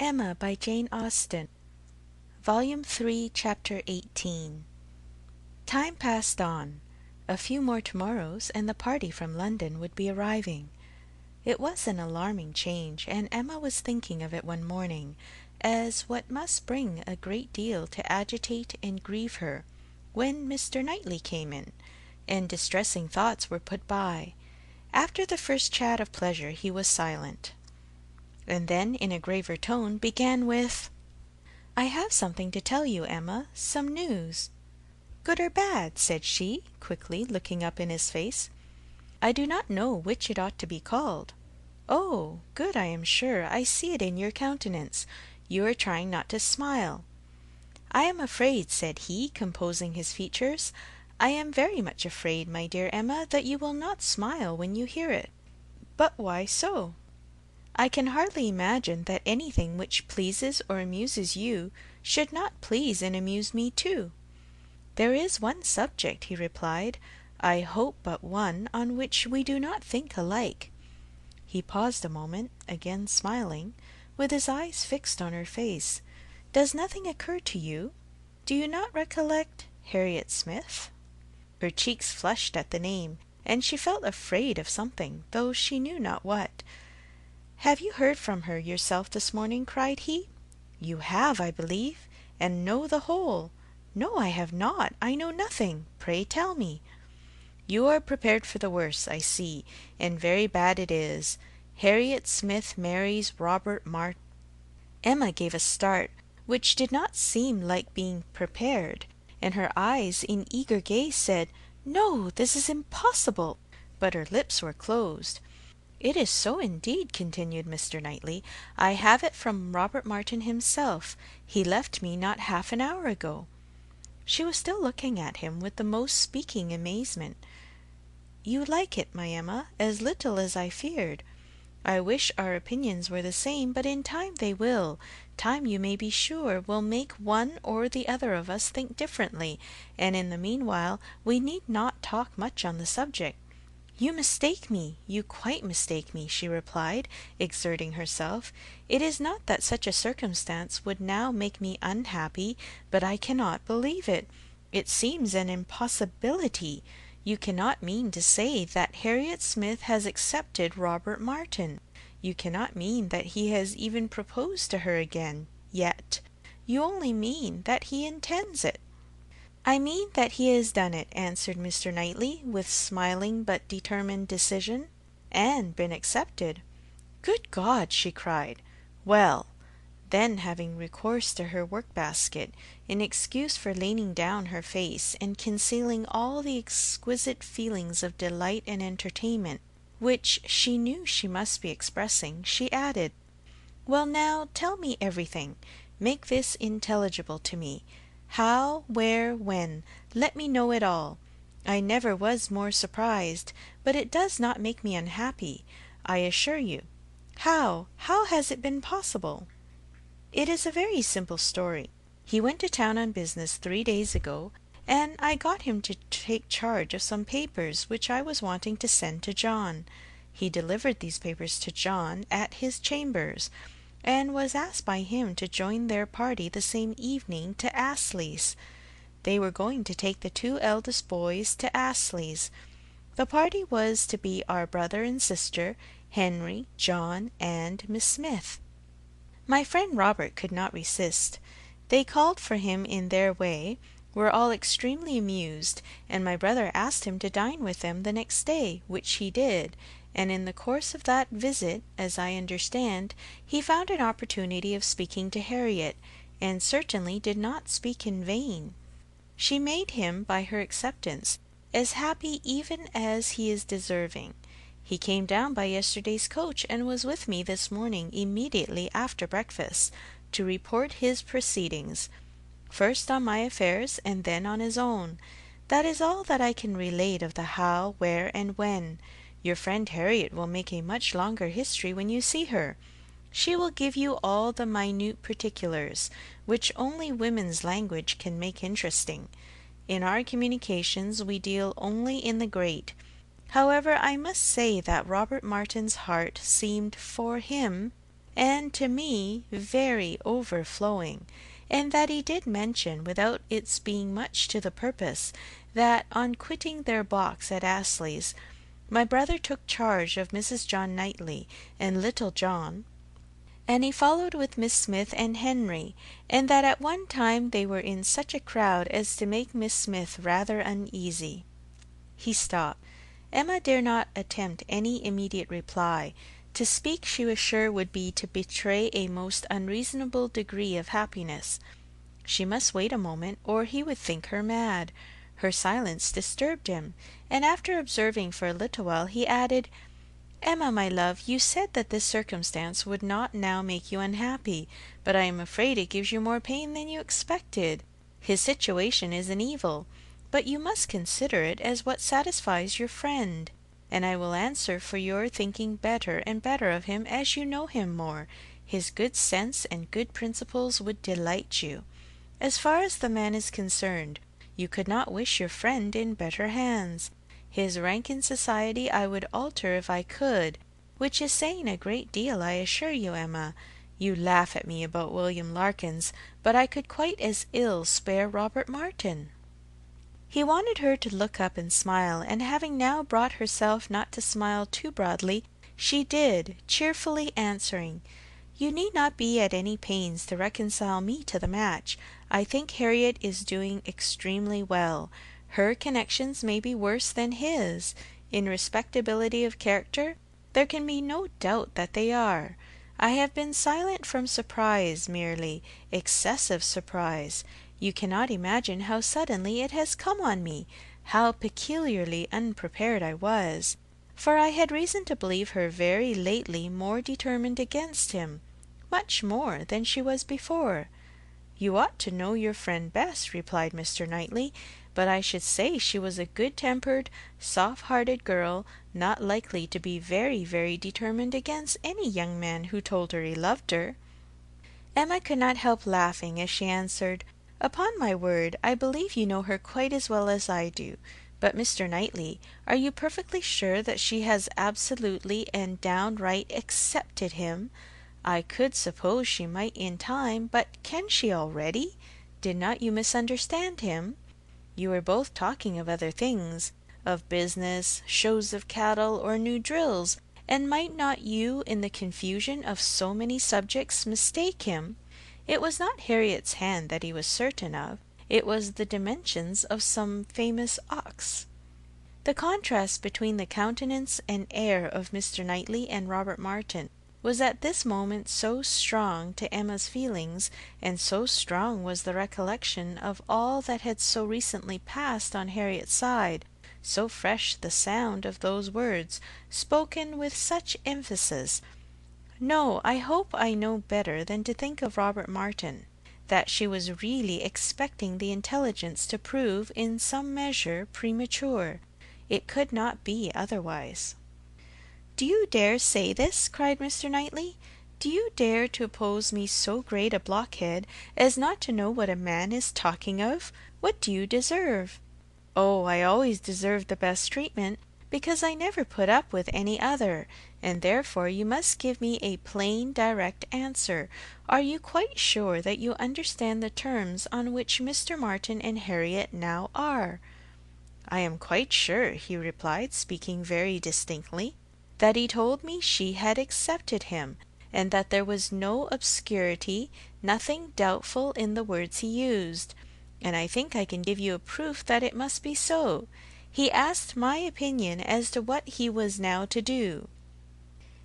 Emma by Jane Austen, Volume 3, Chapter 18. Time passed on. A few more tomorrows, and the party from London would be arriving. It was an alarming change, and Emma was thinking of it one morning, as what must bring a great deal to agitate and grieve her, when Mr. Knightley came in, and distressing thoughts were put by. After the first chat of pleasure he was silent, and then in a graver tone began with, "I have something to tell you, Emma, some news." "Good or bad?" said she, quickly looking up in his face. "I do not know which it ought to be called." "Oh, good, I am sure. I see it in your countenance. You are trying not to smile." "I am afraid," said he, composing his features, "I am very much afraid, my dear Emma, that you will not smile when you hear it." "But why so?" "I can hardly imagine that anything which pleases or amuses you should not please and amuse me too." "There is one subject," he replied, "I hope but one, on which we do not think alike." He paused a moment, again smiling, with his eyes fixed on her face. "Does nothing occur to you? Do you not recollect Harriet Smith?" Her cheeks flushed at the name, and she felt afraid of something, though she knew not what. "Have you heard from her yourself this morning?" cried he. "You have, I believe, and know the whole." "No, I have not. I know nothing. Pray tell me." "You are prepared for the worst, I see, and very bad it is. Harriet Smith marries Robert Martin." Emma gave a start, which did not seem like being prepared, and her eyes in eager gaze said, "No, this is impossible," but her lips were closed. "It is so indeed," continued Mr. Knightley. "I have it from Robert Martin himself. He left me not half an hour ago." She was still looking at him with the most speaking amazement. "You like it, my Emma, as little as I feared. I wish our opinions were the same, but in time they will. Time, you may be sure, will make one or the other of us think differently, and in the meanwhile we need not talk much on the subject." "You mistake me, you quite mistake me," she replied, exerting herself. "It is not that such a circumstance would now make me unhappy, but I cannot believe it. It seems an impossibility. You cannot mean to say that Harriet Smith has accepted Robert Martin. You cannot mean that he has even proposed to her again, yet. You only mean that he intends it." "I mean that he has done it," answered Mr. Knightley, with smiling but determined decision, "and been accepted." "Good God!" she cried. "Well!" Then, having recourse to her work-basket, in excuse for leaning down her face, and concealing all the exquisite feelings of delight and entertainment which she knew she must be expressing, she added, "Well, now, tell me everything. Make this intelligible to me. How, where, when? Let me know it all. I never was more surprised, but it does not make me unhappy, I assure you. How has it been possible?" "It is a very simple story. He went to town on business 3 days ago, and I got him to take charge of some papers which I was wanting to send to John. He delivered these papers to John at his chambers, and was asked by him to join their party the same evening to Astley's. They were going to take the 2 eldest boys to Astley's. The party was to be our brother and sister, Henry, John, and Miss Smith. My friend Robert could not resist. They called for him in their way, were all extremely amused, and my brother asked him to dine with them the next day, which he did, and in the course of that visit, as I understand, he found an opportunity of speaking to Harriet, and certainly did not speak in vain. She made him, by her acceptance, as happy even as he is deserving. He came down by yesterday's coach, and was with me this morning immediately after breakfast, to report his proceedings, first on my affairs, and then on his own. That is all that I can relate of the how, where, and when. Your friend Harriet will make a much longer history when you see her. She will give you all the minute particulars, which only women's language can make interesting. In our communications we deal only in the great. However, I must say that Robert Martin's heart seemed for him, and to me very overflowing, and that he did mention, without its being much to the purpose, that on quitting their box at Astley's, my brother took charge of Mrs. John Knightley and little John, and he followed with Miss Smith and Henry, and that at one time they were in such a crowd as to make Miss Smith rather uneasy. He stopped. Emma dare not attempt any immediate reply. To speak, she was sure, would be to betray a most unreasonable degree of happiness. She must wait a moment, or he would think her mad. Her silence disturbed him, and after observing for a little while, he added, "Emma, my love, you said that this circumstance would not now make you unhappy, but I am afraid it gives you more pain than you expected. His situation is an evil, but you must consider it as what satisfies your friend, and I will answer for your thinking better and better of him as you know him more. His good sense and good principles would delight you. As far as the man is concerned, you could not wish your friend in better hands. His rank in society I would alter if I could, which is saying a great deal, I assure you, Emma. You laugh at me about William Larkins, but I could quite as ill spare Robert Martin." He wanted her to look up and smile, and having now brought herself not to smile too broadly, she did, cheerfully answering, "You need not be at any pains to reconcile me to the match. I think Harriet is doing extremely well. Her connections may be worse than his. In respectability of character, there can be no doubt that they are. I have been silent from surprise merely, excessive surprise. You cannot imagine how suddenly it has come on me, how peculiarly unprepared I was, for I had reason to believe her very lately more determined against him, much more than she was before." "You ought to know your friend best," replied Mr. Knightley, "but I should say she was a good-tempered, soft-hearted girl, not likely to be very, very determined against any young man who told her he loved her." Emma could not help laughing as she answered, "Upon my word, I believe you know her quite as well as I do. But, Mr. Knightley, are you perfectly sure that she has absolutely and downright accepted him? I could suppose she might in time, but can she already? Did not you misunderstand him? You were both talking of other things, of business, shows of cattle, or new drills, and might not you, in the confusion of so many subjects, mistake him? It was not Harriet's hand that he was certain of, it was the dimensions of some famous ox." The contrast between the countenance and air of Mr. Knightley and Robert Martin was at this moment so strong to Emma's feelings, and so strong was the recollection of all that had so recently passed on Harriet's side, so fresh the sound of those words, spoken with such emphasis, "No, I hope I know better than to think of Robert Martin," that she was really expecting the intelligence to prove in some measure premature. It could not be otherwise. "Do you dare say this?" cried Mr. Knightley. "Do you dare to oppose me so great a blockhead as not to know what a man is talking of? What do you deserve?" "Oh, I always deserve the best treatment, because I never put up with any other, and therefore you must give me a plain, direct answer. Are you quite sure that you understand the terms on which Mr. Martin and Harriet now are?" "I am quite sure," he replied, speaking very distinctly, "that he told me she had accepted him, and that there was no obscurity, nothing doubtful in the words he used, and I think I can give you a proof that it must be so. He asked my opinion as to what he was now to do.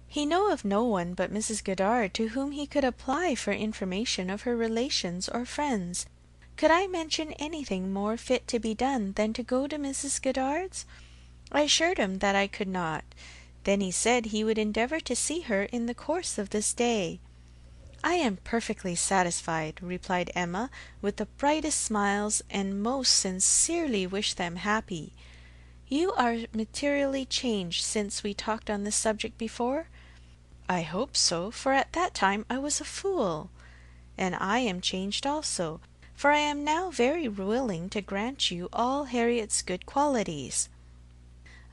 He knew of no one but Mrs. Goddard to whom he could apply for information of her relations or friends. Could I mention anything more fit to be done than to go to Mrs. Goddard's? I assured him that I could not. Then he said he would endeavour to see her in the course of this day." "I am perfectly satisfied," replied Emma, with the brightest smiles, "and most sincerely wish them happy. You are materially changed since we talked on this subject before?" "I hope so, for at that time I was a fool." "And I am changed also, for I am now very willing to grant you all Harriet's good qualities.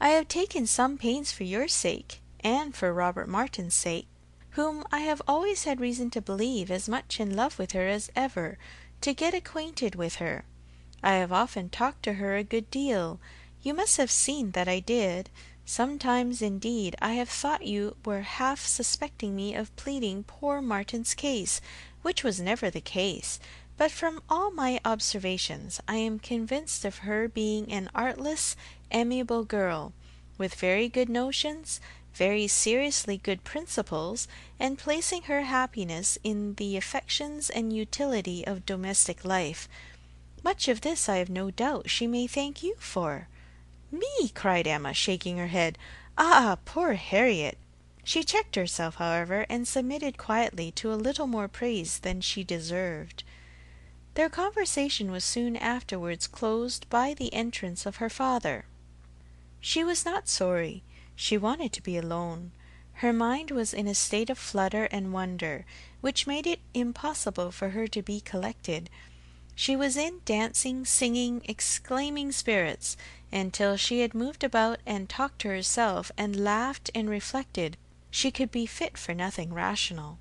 I have taken some pains for your sake, and for Robert Martin's sake, whom I have always had reason to believe as much in love with her as ever, to get acquainted with her. I have often talked to her a good deal. You must have seen that I did. Sometimes, indeed, I have thought you were half suspecting me of pleading poor Martin's case, which was never the case, but from all my observations I am convinced of her being an artless, amiable girl, with very good notions, very seriously good principles, and placing her happiness in the affections and utility of domestic life. Much of this, I have no doubt, she may thank you for." "Me!" cried Emma, shaking her head. "Ah, poor Harriet!" She checked herself, however, and submitted quietly to a little more praise than she deserved. Their conversation was soon afterwards closed by the entrance of her father. She was not sorry. She wanted to be alone. Her mind was in a state of flutter and wonder, which made it impossible for her to be collected. She was in dancing, singing, exclaiming spirits, until she had moved about and talked to herself, and laughed and reflected, she could be fit for nothing rational.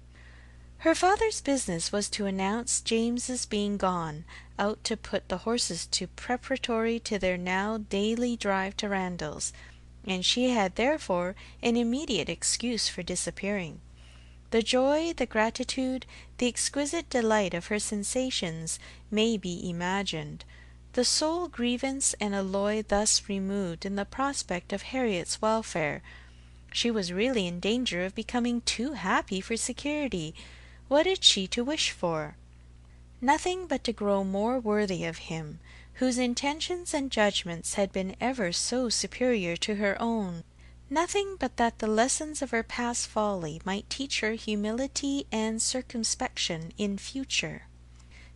Her father's business was to announce James's being gone out to put the horses to preparatory to their now daily drive to Randalls, and she had therefore an immediate excuse for disappearing. The joy, the gratitude, the exquisite delight of her sensations may be imagined. The sole grievance and alloy thus removed in the prospect of Harriet's welfare. She was really in danger of becoming too happy for security. What had she to wish for? Nothing but to grow more worthy of him, whose intentions and judgments had been ever so superior to her own. Nothing but that the lessons of her past folly might teach her humility and circumspection in future.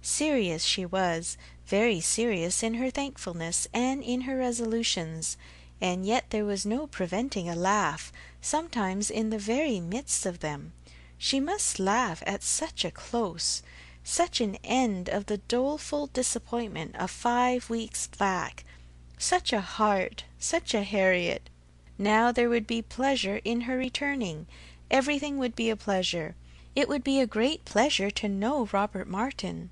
Serious she was, very serious in her thankfulness and in her resolutions, and yet there was no preventing a laugh, sometimes in the very midst of them. She must laugh at such a close, such an end of the doleful disappointment of 5 weeks back. Such a heart, such a Harriet! Now there would be pleasure in her returning. Everything would be a pleasure. It would be a great pleasure to know Robert Martin.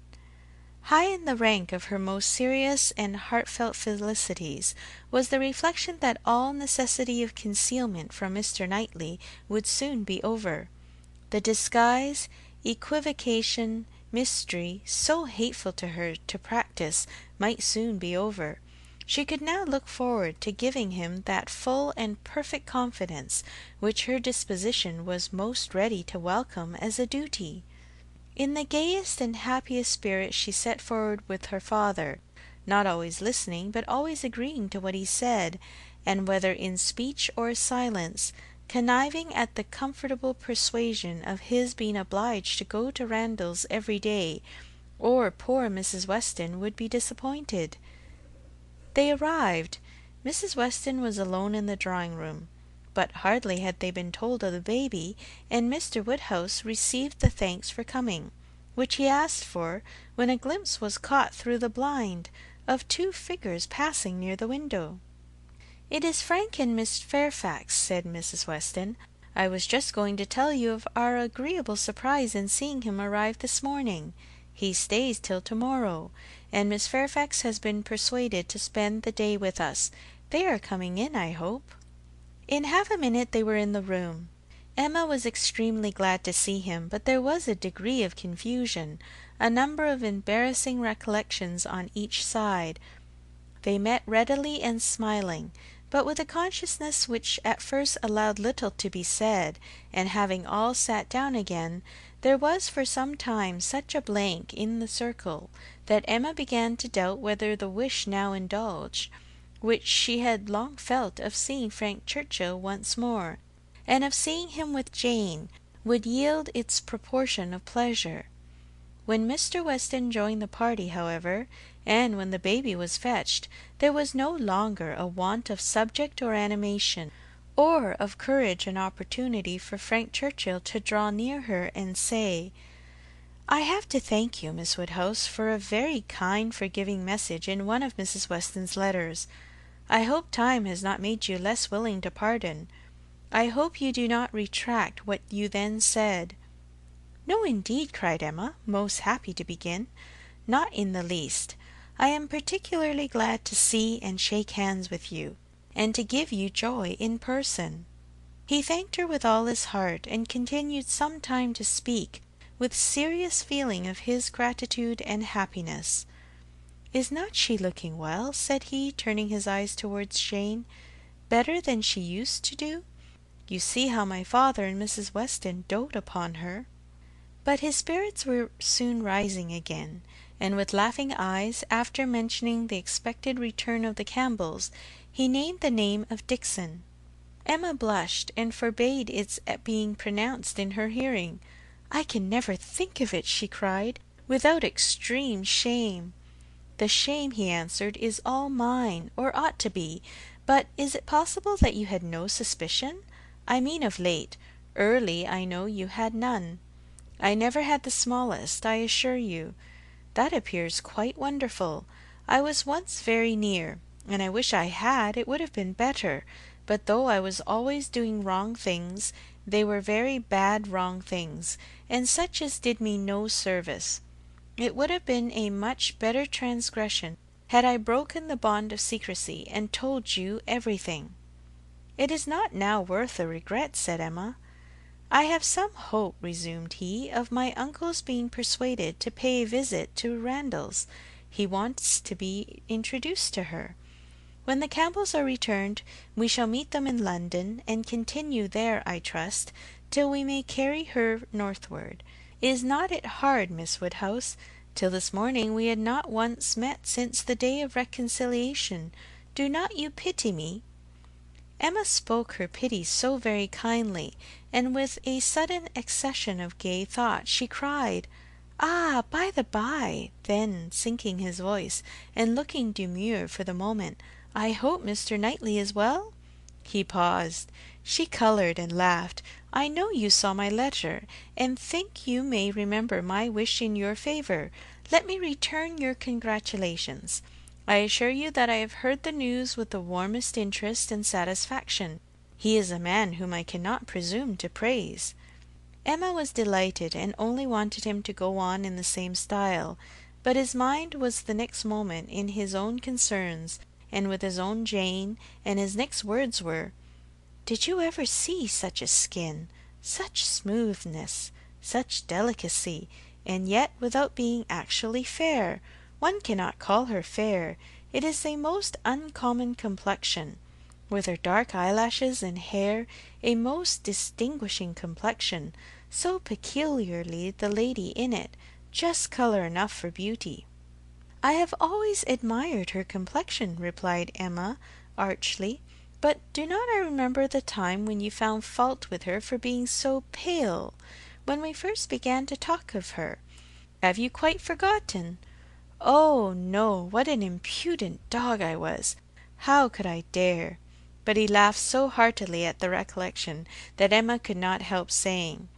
High in the rank of her most serious and heartfelt felicities was the reflection that all necessity of concealment from Mr. Knightley would soon be over. The disguise, equivocation, mystery, so hateful to her to practice, might soon be over. She could now look forward to giving him that full and perfect confidence which her disposition was most ready to welcome as a duty. In the gayest and happiest spirit she set forward with her father, not always listening, but always agreeing to what he said, and whether in speech or silence, conniving at the comfortable persuasion of his being obliged to go to Randalls every day, or poor Mrs. Weston would be disappointed. They arrived. Mrs. Weston was alone in the drawing-room, but hardly had they been told of the baby, and Mr. Woodhouse received the thanks for coming, which he asked for, when a glimpse was caught through the blind of 2 figures passing near the window. "It is Frank and Miss Fairfax," said Mrs. Weston. "I was just going to tell you of our agreeable surprise in seeing him arrive this morning. He stays till to-morrow, and Miss Fairfax has been persuaded to spend the day with us. They are coming in, I hope." In half a minute they were in the room. Emma was extremely glad to see him, but there was a degree of confusion, a number of embarrassing recollections on each side. They met readily and smiling, but with a consciousness which at first allowed little to be said, and having all sat down again, there was for some time such a blank in the circle, that Emma began to doubt whether the wish now indulged, which she had long felt of seeing Frank Churchill once more, and of seeing him with Jane, would yield its proportion of pleasure. When Mr. Weston joined the party, however, and when the baby was fetched, there was no longer a want of subject or animation, or of courage and opportunity for Frank Churchill to draw near her and say, "I have to thank you, Miss Woodhouse, for a very kind forgiving message in one of Mrs. Weston's letters. I hope time has not made you less willing to pardon. I hope you do not retract what you then said." "No, indeed," cried Emma, most happy to begin. "Not in the least. I am particularly glad to see and shake hands with you, and to give you joy in person." He thanked her with all his heart, and continued some time to speak, with serious feeling of his gratitude and happiness. "Is not she looking well?" said he, turning his eyes towards Jane. "Better than she used to do? You see how my father and Mrs. Weston dote upon her." But his spirits were soon rising again, and with laughing eyes, after mentioning the expected return of the Campbells, he named the name of Dixon. Emma blushed, and forbade its being pronounced in her hearing. "I can never think of it," she cried, "without extreme shame." "The shame," he answered, "is all mine, or ought to be. But is it possible that you had no suspicion? I mean of late. Early, I know, you had none." "I never had the smallest, I assure you." "That appears quite wonderful. I was once very near, and I wish I had, it would have been better. But though I was always doing wrong things, they were very bad wrong things, and such as did me no service. It would have been a much better transgression had I broken the bond of secrecy, and told you everything." "It is not now worth a regret," said Emma. "I have some hope," resumed he, "of my uncle's being persuaded to pay a visit to Randalls. He wants to be introduced to her. When the Campbells are returned, we shall meet them in London, and continue there, I trust, till we may carry her northward. Is not it hard, Miss Woodhouse? Till this morning we had not once met since the day of reconciliation. Do not you pity me?" Emma spoke her pity so very kindly, and with a sudden accession of gay thought, she cried, "Ah, by the by," then sinking his voice, and looking demure for the moment, "I hope Mr. Knightley is well?" He paused. She coloured and laughed. "I know you saw my letter, and think you may remember my wish in your favour. Let me return your congratulations. I assure you that I have heard the news with the warmest interest and satisfaction. He is a man whom I cannot presume to praise." Emma was delighted, and only wanted him to go on in the same style, but his mind was the next moment in his own concerns, and with his own Jane, and his next words were, "Did you ever see such a skin? Such smoothness, such delicacy, and yet without being actually fair. One cannot call her fair. It is a most uncommon complexion. With her dark eyelashes and hair, a most distinguishing complexion, so peculiarly the lady in it, just colour enough for beauty." "I have always admired her complexion," replied Emma archly, "but do not I remember the time when you found fault with her for being so pale, when we first began to talk of her? Have you quite forgotten?" "Oh, no, what an impudent dog I was! How could I dare?" But he laughed so heartily at the recollection, that Emma could not help saying,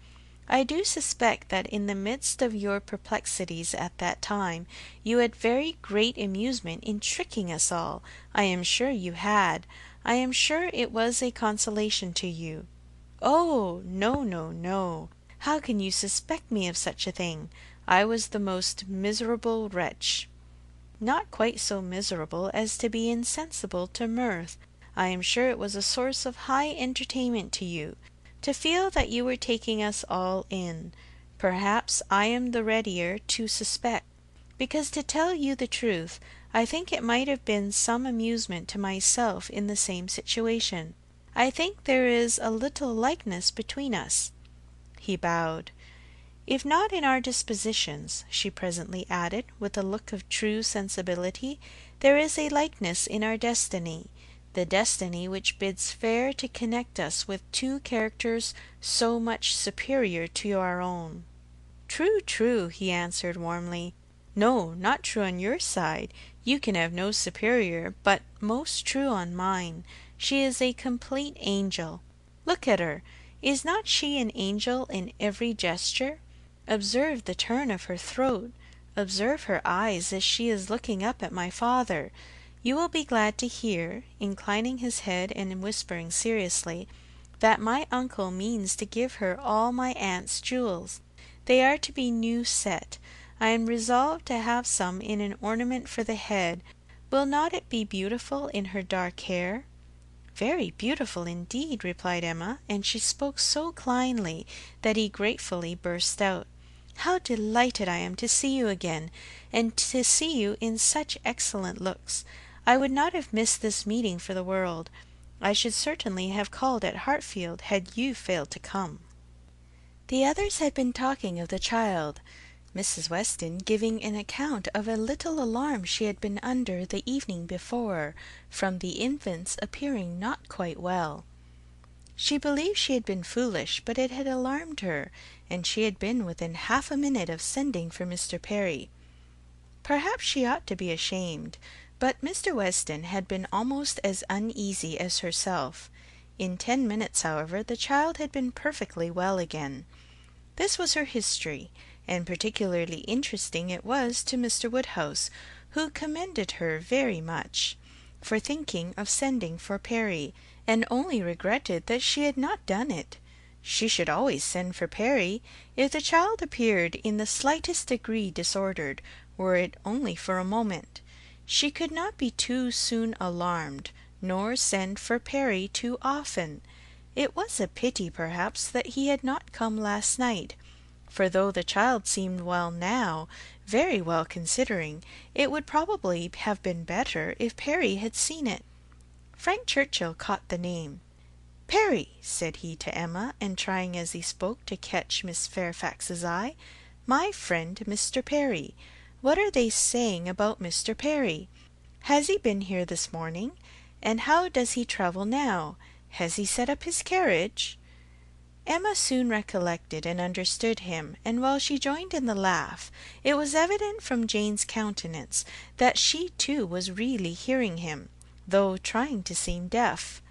"I do suspect that in the midst of your perplexities at that time, you had very great amusement in tricking us all. I am sure you had. I am sure it was a consolation to you." "Oh, no, no, no! How can you suspect me of such a thing? I was the most miserable wretch." "Not quite so miserable as to be insensible to mirth. I am sure it was a source of high entertainment to you, to feel that you were taking us all in. Perhaps I am the readier to suspect, because, to tell you the truth, I think it might have been some amusement to myself in the same situation. I think there is a little likeness between us." He bowed. "If not in our dispositions," she presently added, with a look of true sensibility, "there is a likeness in our destiny, the destiny which bids fair to connect us with two characters so much superior to our own." "True, true," he answered warmly. "No, not true on your side. You can have no superior, but most true on mine. She is a complete angel. Look at her. Is not she an angel in every gesture? Observe the turn of her throat. Observe her eyes as she is looking up at my father. You will be glad to hear," inclining his head and whispering seriously, that my uncle means to give her all my aunt's jewels. They are to be new set. I am resolved to have some in an ornament for the head. Will not it be beautiful in her dark hair?" "Very beautiful indeed," replied Emma, and she spoke so kindly that he gratefully burst out, "How delighted I am to see you again, and to see you in such excellent looks! I would not have missed this meeting for the world. I should certainly have called at Hartfield had you failed to come." The others had been talking of the child, Mrs. Weston giving an account of a little alarm she had been under the evening before, from the infant's appearing not quite well. She believed she had been foolish, but it had alarmed her, and she had been within half a minute of sending for Mr. Perry. Perhaps she ought to be ashamed, but Mr. Weston had been almost as uneasy as herself. In 10 minutes, however, the child had been perfectly well again. This was her history, and particularly interesting it was to Mr. Woodhouse, who commended her very much for thinking of sending for Perry, and only regretted that she had not done it. She should always send for Perry if the child appeared in the slightest degree disordered, were it only for a moment. She could not be too soon alarmed, nor send for Perry too often. It was a pity, perhaps, that he had not come last night, for though the child seemed well now, very well considering, it would probably have been better if Perry had seen it. Frank Churchill caught the name. "Perry," said he to Emma, and trying as he spoke to catch Miss Fairfax's eye, "my friend Mr. Perry. What are they saying about Mr. Perry? Has he been here this morning? And how does he travel now? Has he set up his carriage?" Emma soon recollected and understood him, and while she joined in the laugh, it was evident from Jane's countenance that she too was really hearing him, though trying to seem deaf.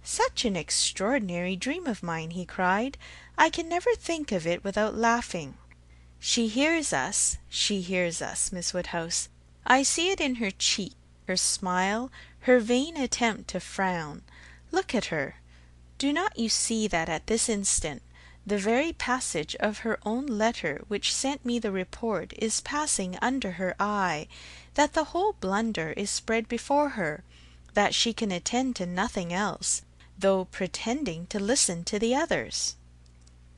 "Such an extraordinary dream of mine!" he cried. "I can never think of it without laughing." She hears us, Miss Woodhouse. I see it in her cheek, her smile, her vain attempt to frown. Look at her. Do not you see that at this instant the very passage of her own letter which sent me the report is passing under her eye, that the whole blunder is spread before her, that she can attend to nothing else, though pretending to listen to the others?"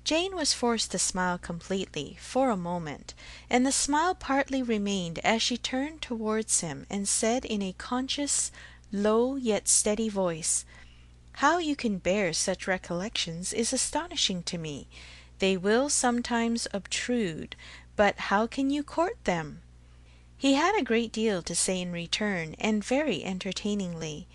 Jane was forced to smile completely, for a moment, and the smile partly remained as she turned towards him and said in a conscious, low yet steady voice, "How you can bear such recollections is astonishing to me. They will sometimes obtrude, but how can you court them?" He had a great deal to say in return, and very entertainingly.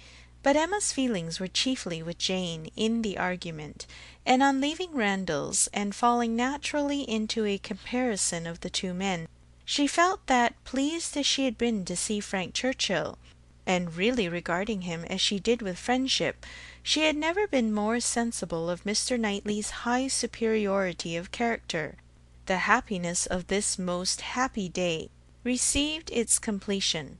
But Emma's feelings were chiefly with Jane in the argument, and on leaving Randalls and falling naturally into a comparison of the two men, she felt that, pleased as she had been to see Frank Churchill, and really regarding him as she did with friendship, she had never been more sensible of Mr. Knightley's high superiority of character. The happiness of this most happy day received its completion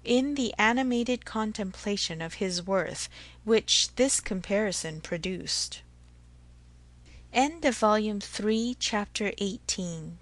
in the animated contemplation of his worth which this comparison produced. End of Volume 3, Chapter 18.